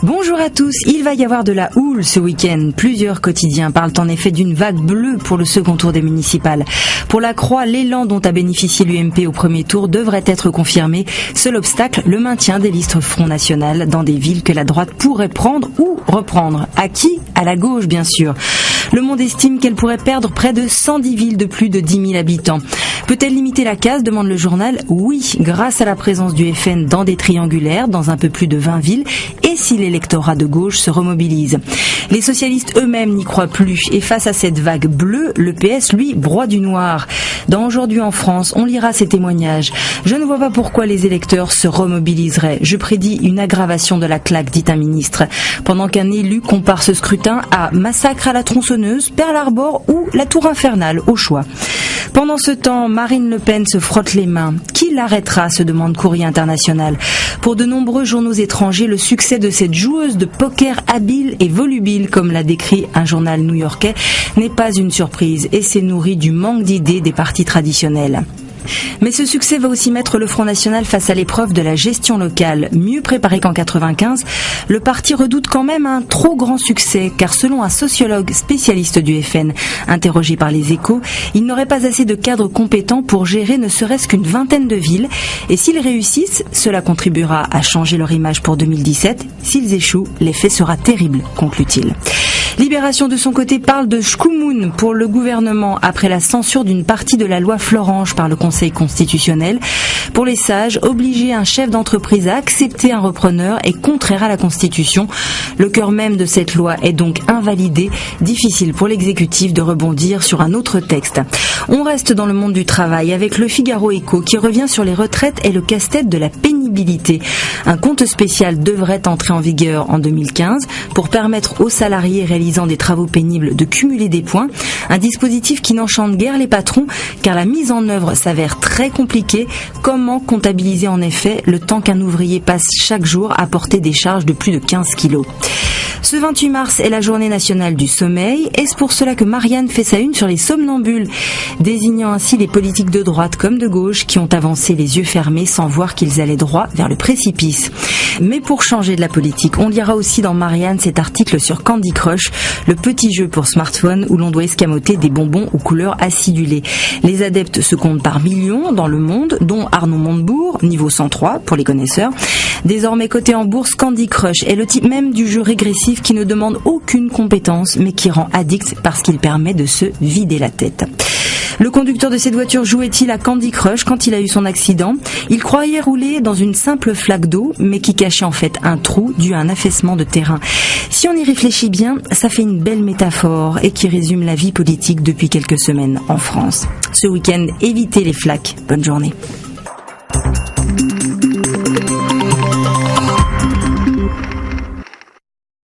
Bonjour à tous, il va y avoir de la houle ce week-end. Plusieurs quotidiens parlent en effet d'une vague bleue pour le second tour des municipales. Pour la Croix, l'élan dont a bénéficié l'UMP au premier tour devrait être confirmé. Seul obstacle, le maintien des listes Front National dans des villes que la droite pourrait prendre ou reprendre. À qui ? À la gauche, bien sûr. Le Monde estime qu'elle pourrait perdre près de 110 villes de plus de 10 000 habitants. Peut-elle limiter la casse, demande le journal ? Oui, grâce à la présence du FN dans des triangulaires, dans un peu plus de 20 villes, et si l'électorat de gauche se remobilise. Les socialistes eux-mêmes n'y croient plus, et face à cette vague bleue, le PS, lui, broie du noir. Dans Aujourd'hui en France, on lira ces témoignages. Je ne vois pas pourquoi les électeurs se remobiliseraient. Je prédis une aggravation de la claque, dit un ministre. Pendant qu'un élu compare ce scrutin à Massacre à la tronçonneuse, Pearl Harbor ou La Tour Infernale, au choix. Pendant ce temps, Marine Le Pen se frotte les mains. Qui l'arrêtera, se demande Courrier International. Pour de nombreux journaux étrangers, le succès de cette joueuse de poker habile et volubile, comme l'a décrit un journal new-yorkais, n'est pas une surprise et s'est nourri du manque d'idées des partis traditionnels. Mais ce succès va aussi mettre le Front National face à l'épreuve de la gestion locale. Mieux préparé qu'en 95, le parti redoute quand même un trop grand succès, car selon un sociologue spécialiste du FN, interrogé par les Échos, il n'aurait pas assez de cadres compétents pour gérer ne serait-ce qu'une vingtaine de villes. Et s'ils réussissent, cela contribuera à changer leur image pour 2017. S'ils échouent, l'effet sera terrible, conclut-il. Libération de son côté parle de schkoumoun pour le gouvernement après la censure d'une partie de la loi Florange par le Conseil constitutionnel. Pour les sages, obliger un chef d'entreprise à accepter un repreneur est contraire à la Constitution. Le cœur même de cette loi est donc invalidé. Difficile pour l'exécutif de rebondir sur un autre texte. On reste dans le monde du travail avec le Figaro Écho qui revient sur les retraites et le casse-tête de la pénibilité. Un compte spécial devrait entrer en vigueur en 2015 pour permettre aux salariés réalisant des travaux pénibles de cumuler des points. Un dispositif qui n'enchante guère les patrons car la mise en œuvre s'avère très compliquée. Comment comptabiliser en effet le temps qu'un ouvrier passe chaque jour à porter des charges de plus de 15 kilos ? Ce 28 mars est la journée nationale du sommeil. Est-ce pour cela que Marianne fait sa une sur les somnambules, désignant ainsi les politiques de droite comme de gauche qui ont avancé les yeux fermés sans voir qu'ils allaient droit vers le précipice. Mais pour changer de la politique, on lira aussi dans Marianne cet article sur Candy Crush, le petit jeu pour smartphone où l'on doit escamoter des bonbons aux couleurs acidulées. Les adeptes se comptent par millions dans le monde, dont Arnaud Montebourg, niveau 103 pour les connaisseurs. Désormais coté en bourse, Candy Crush est le type même du jeu régressif qui ne demande aucune compétence mais qui rend addict parce qu'il permet de se vider la tête. Le conducteur de cette voiture jouait-il à Candy Crush quand il a eu son accident ? Il croyait rouler dans une simple flaque d'eau, mais qui cachait en fait un trou dû à un affaissement de terrain. Si on y réfléchit bien, ça fait une belle métaphore et qui résume la vie politique depuis quelques semaines en France. Ce week-end, évitez les flaques. Bonne journée.